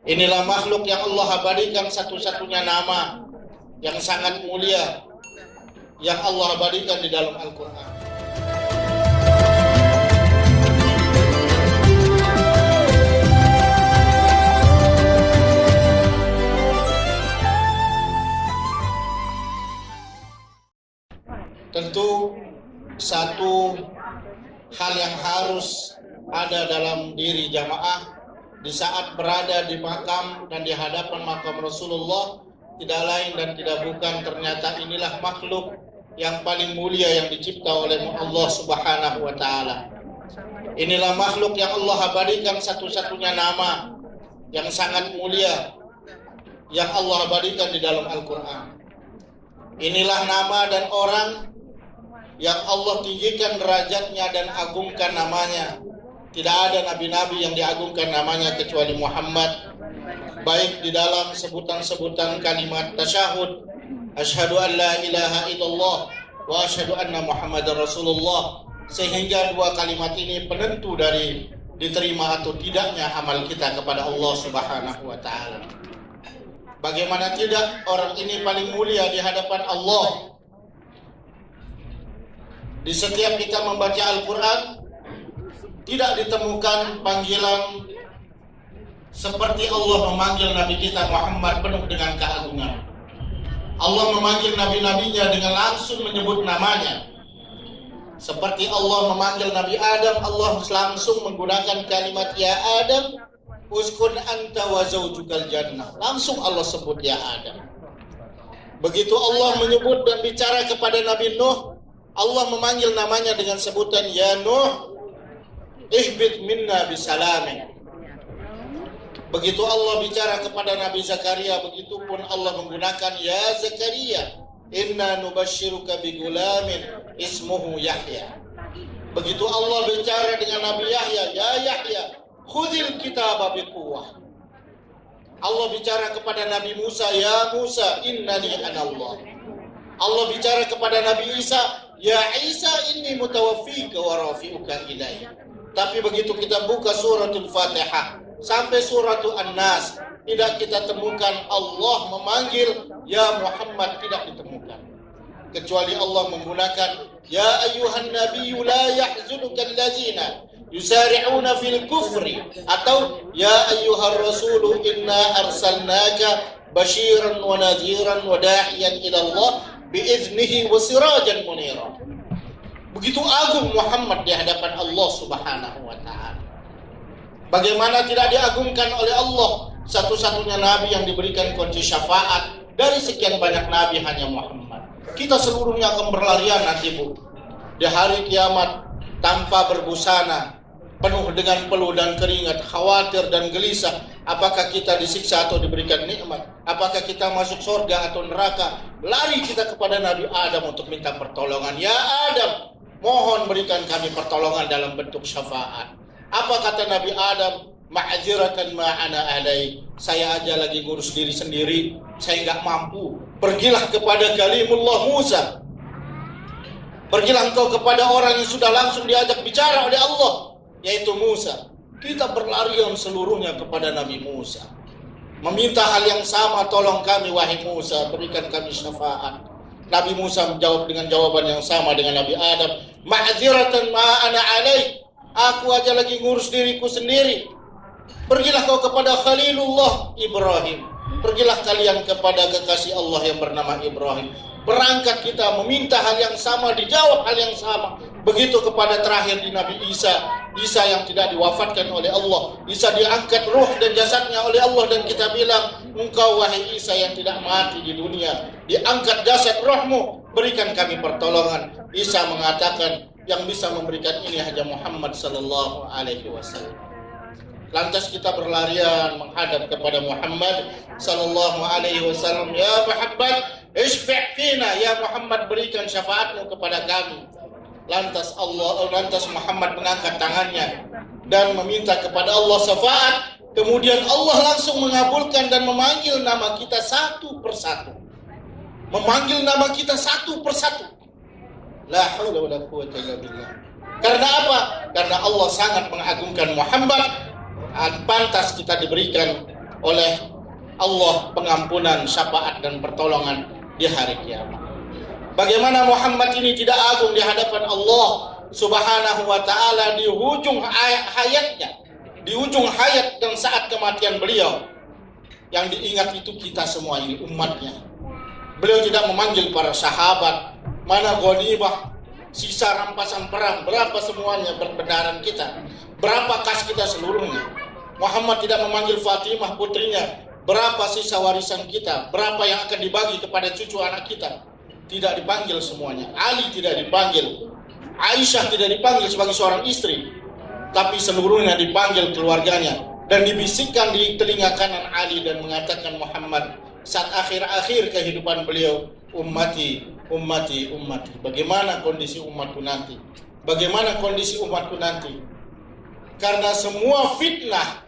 Inilah makhluk yang Allah abadikan satu-satunya nama yang sangat mulia yang Allah abadikan di dalam Al-Quran. Tentu satu hal yang harus ada dalam diri jamaah di saat berada di makam dan di hadapan makam Rasulullah tidak lain dan tidak bukan ternyata inilah makhluk yang paling mulia yang dicipta oleh Allah Subhanahu wa taala. Inilah makhluk yang Allah abadikan satu-satunya nama yang sangat mulia yang Allah abadikan di dalam Al-Quran. Inilah nama dan orang yang Allah tinggikan derajatnya dan agungkan namanya. Tidak ada nabi-nabi yang diagungkan namanya kecuali Muhammad, baik di dalam sebutan-sebutan kalimat tasyahud, asyhadu an la ilaha illallah wa asyhadu anna Muhammadar Rasulullah, sehingga dua kalimat ini penentu dari diterima atau tidaknya amal kita kepada Allah Subhanahu wa taala. Bagaimana tidak, orang ini paling mulia di hadapan Allah. Di setiap kita membaca Al-Quran, tidak ditemukan panggilan seperti Allah memanggil Nabi kita Muhammad penuh dengan keagungan. Allah memanggil nabi-nabinya dengan langsung menyebut namanya. Seperti Allah memanggil Nabi Adam, Allah langsung menggunakan kalimat ya Adam, uskun anta wa zawjukal jannah. Langsung Allah sebut ya Adam. Begitu Allah menyebut dan bicara kepada Nabi Nuh, Allah memanggil namanya dengan sebutan ya Nuh, ihbit minna bisalamin. Begitu Allah bicara kepada Nabi Zakaria, begitu pun Allah menggunakan ya Zakaria, inna nubashiruka bigulamin ismuhu Yahya. Begitu Allah bicara dengan Nabi Yahya, ya Yahya, khudhil kitaba biquwwah. Allah bicara kepada Nabi Musa, ya Musa, innani anallah. Allah bicara kepada Nabi Isa, ya Isa, inni mutawaffika wa rafi'uka ilayya. Tapi begitu kita buka suratul Fatihah sampai suratul An-Nas, tidak kita temukan Allah memanggil ya Muhammad, tidak ditemukan. Kecuali Allah menggunakan ya ayyuhan nabiyyu la yahzunuka allazina yusari'una fil kufri, atau ya ayyuhar rasulu inna arsalnaka basyiran wa nadhiran wa da'iyan ila Allah biiznihi wa sirajan munira. Begitu agung Muhammad di hadapan Allah Subhanahu wa taala. Bagaimana tidak diagungkan oleh Allah, satu-satunya nabi yang diberikan kunci syafaat dari sekian banyak nabi hanya Muhammad. Kita seluruhnya akan berlarian nanti Bu di hari kiamat tanpa berbusana, penuh dengan peluh dan keringat, khawatir dan gelisah. Apakah kita disiksa atau diberikan nikmat? Apakah kita masuk surga atau neraka? Lari kita kepada Nabi Adam untuk minta pertolongan. Ya Adam, mohon berikan kami pertolongan dalam bentuk syafaat. Apa kata Nabi Adam? Ma'ziratan ma'ana alai. Saya aja lagi ngurus diri sendiri, saya nggak mampu. Pergilah kepada kalimullah Musa. Pergilah engkau kepada orang yang sudah langsung diajak bicara oleh Allah, yaitu Musa. Kita berlarian seluruhnya kepada Nabi Musa, meminta hal yang sama, tolong kami wahai Musa, berikan kami syafaat. Nabi Musa menjawab dengan jawaban yang sama dengan Nabi Adam, ma'ziratan ma'ana alaih. Aku aja lagi ngurus diriku sendiri. Pergilah kau kepada Khalilullah Ibrahim. Pergilah kalian kepada kekasih Allah yang bernama Ibrahim. Berangkat kita meminta hal yang sama, dijawab hal yang sama. Begitu kepada terakhir di Nabi Isa. Isa yang tidak diwafatkan oleh Allah. Isa diangkat ruh dan jasadnya oleh Allah, dan kita bilang, engkau wahai Isa yang tidak mati di dunia, diangkat jasad rohmu, berikan kami pertolongan. Isa mengatakan, yang bisa memberikan ini hanya Muhammad sallallahu alaihi wasallam. Lantas kita berlarian menghadap kepada Muhammad sallallahu alaihi wasallam. Ya Muhammad, isfi' fina, ya Muhammad, berikan syafaatmu kepada kami. Lantas Muhammad mengangkat tangannya dan meminta kepada Allah syafaat. Kemudian Allah langsung mengabulkan dan memanggil nama kita satu persatu. Memanggil nama kita satu persatu. La haula wala quwwata illa billah. Karena apa? Karena Allah sangat mengagungkan Muhammad. Pantas kita diberikan oleh Allah pengampunan, syafaat dan pertolongan di hari kiamat. Bagaimana Muhammad ini tidak agung di hadapan Allah Subhanahu wa taala di ujung hayatnya, di ujung hayat dan saat kematian beliau. Yang diingat itu kita semua ini umatnya. Beliau tidak memanggil para sahabat, mana ghanimah, sisa rampasan perang, berapa semuanya berbenaran kita, berapa kas kita seluruhnya. Muhammad tidak memanggil Fatimah putrinya, berapa sisa warisan kita, berapa yang akan dibagi kepada cucu anak kita. Tidak dipanggil semuanya. Ali tidak dipanggil, Aisyah tidak dipanggil sebagai seorang istri, tapi seluruhnya dipanggil keluarganya. Dan dibisikkan di telinga kanan Ali dan mengatakan Muhammad saat akhir-akhir kehidupan beliau, ummati, ummati, ummati. Bagaimana kondisi umatku nanti? Bagaimana kondisi umatku nanti? Karena semua fitnah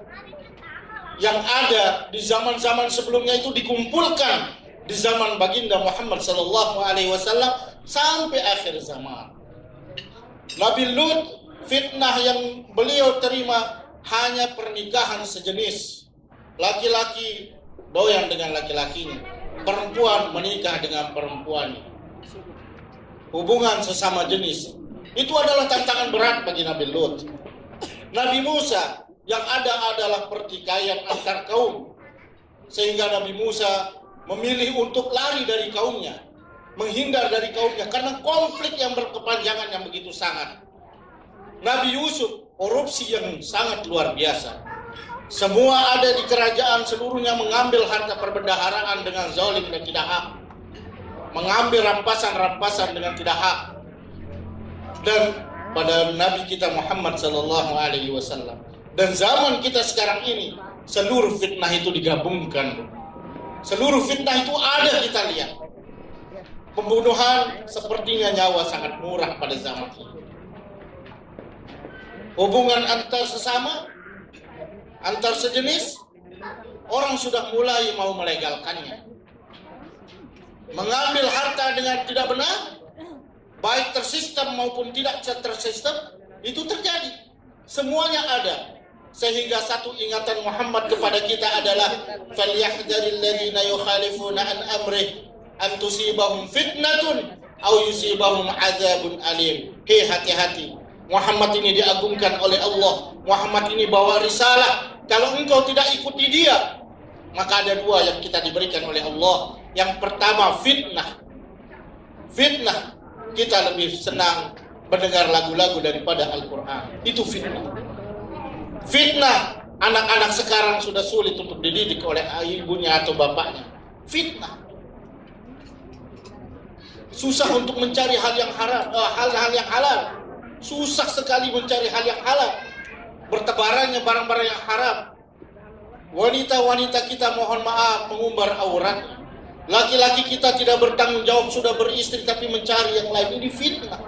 yang ada di zaman-zaman sebelumnya itu dikumpulkan di zaman baginda Muhammad sallallahu alaihi wasallam sampai akhir zaman. Nabi Lut, fitnah yang beliau terima hanya pernikahan sejenis. Laki-laki doyan dengan laki-lakinya, perempuan menikah dengan perempuan. Hubungan sesama jenis. Itu adalah tantangan berat bagi Nabi Lut. Nabi Musa, yang ada adalah pertikaian antar kaum. Sehingga Nabi Musa memilih untuk lari dari kaumnya, menghindar dari kaumnya karena konflik yang berkepanjangan yang begitu sangat. Nabi Yusuf, korupsi yang sangat luar biasa. Semua ada di kerajaan seluruhnya mengambil harta perbendaharaan dengan zalim dan tidak hak, mengambil rampasan-rampasan dengan tidak hak. Dan pada Nabi kita Muhammad sallallahu alaihi wasallam dan zaman kita sekarang ini, seluruh fitnah itu digabungkan. Seluruh fitnah itu ada kita lihat. Pembunuhan sepertinya nyawa sangat murah pada zaman ini. Hubungan antar sesama, antar sejenis, orang sudah mulai mau melegalkannya. Mengambil harta dengan tidak benar, baik tersistem maupun tidak tersistem, itu terjadi. Semuanya ada. Sehingga satu ingatan Muhammad kepada kita adalah falyahdharil ladzina yukhalifuna an amrih an tusibahum fitnatun aw yusibahum adzabun alim. Hei, hati-hati. Muhammad ini diagungkan oleh Allah. Muhammad ini bawa risalah. Kalau engkau tidak ikuti dia, maka ada dua yang kita diberikan oleh Allah. Yang pertama fitnah. Fitnah. Kita lebih senang mendengar lagu-lagu daripada Al-Quran. Itu fitnah. Fitnah. Anak-anak sekarang sudah sulit untuk dididik oleh ibunya atau bapaknya. Fitnah. Susah untuk mencari hal yang haram, hal-hal yang halal. Susah sekali mencari hal yang halal. Bertebarannya barang-barang yang haram. Wanita-wanita kita mohon maaf mengumbar auratnya. Laki-laki kita tidak bertanggung jawab, sudah beristri tapi mencari yang lain. Ini fitnah.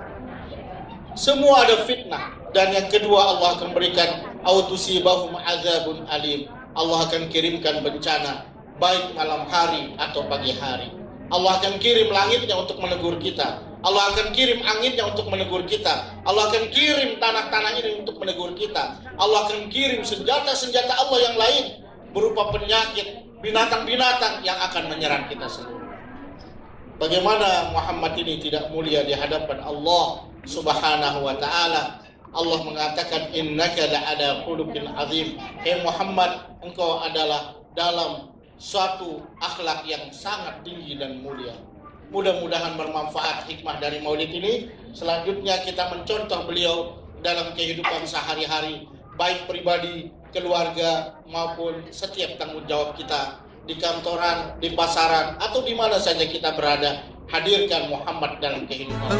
Semua ada fitnah. Dan yang kedua, Allah akan berikan autusibahum adzabun alim. Allah akan kirimkan bencana baik malam hari atau pagi hari. Allah akan kirim langitnya untuk menegur kita. Allah akan kirim anginnya untuk menegur kita. Allah akan kirim tanah-tanah ini untuk menegur kita. Allah akan kirim senjata-senjata Allah yang lain berupa penyakit, binatang-binatang yang akan menyerang kita semua. Bagaimana Muhammad ini tidak mulia di hadapan Allah Subhanahu wa taala? Allah mengatakan innaka la'ala khuluqin azim. Hei Muhammad, engkau adalah dalam suatu akhlak yang sangat tinggi dan mulia. Mudah-mudahan bermanfaat hikmah dari maulid ini. Selanjutnya kita mencontoh beliau dalam kehidupan sehari-hari, baik pribadi, keluarga, maupun setiap tanggung jawab kita di kantoran, di pasaran, atau di mana saja kita berada. Hadirkan Muhammad dalam kehidupan.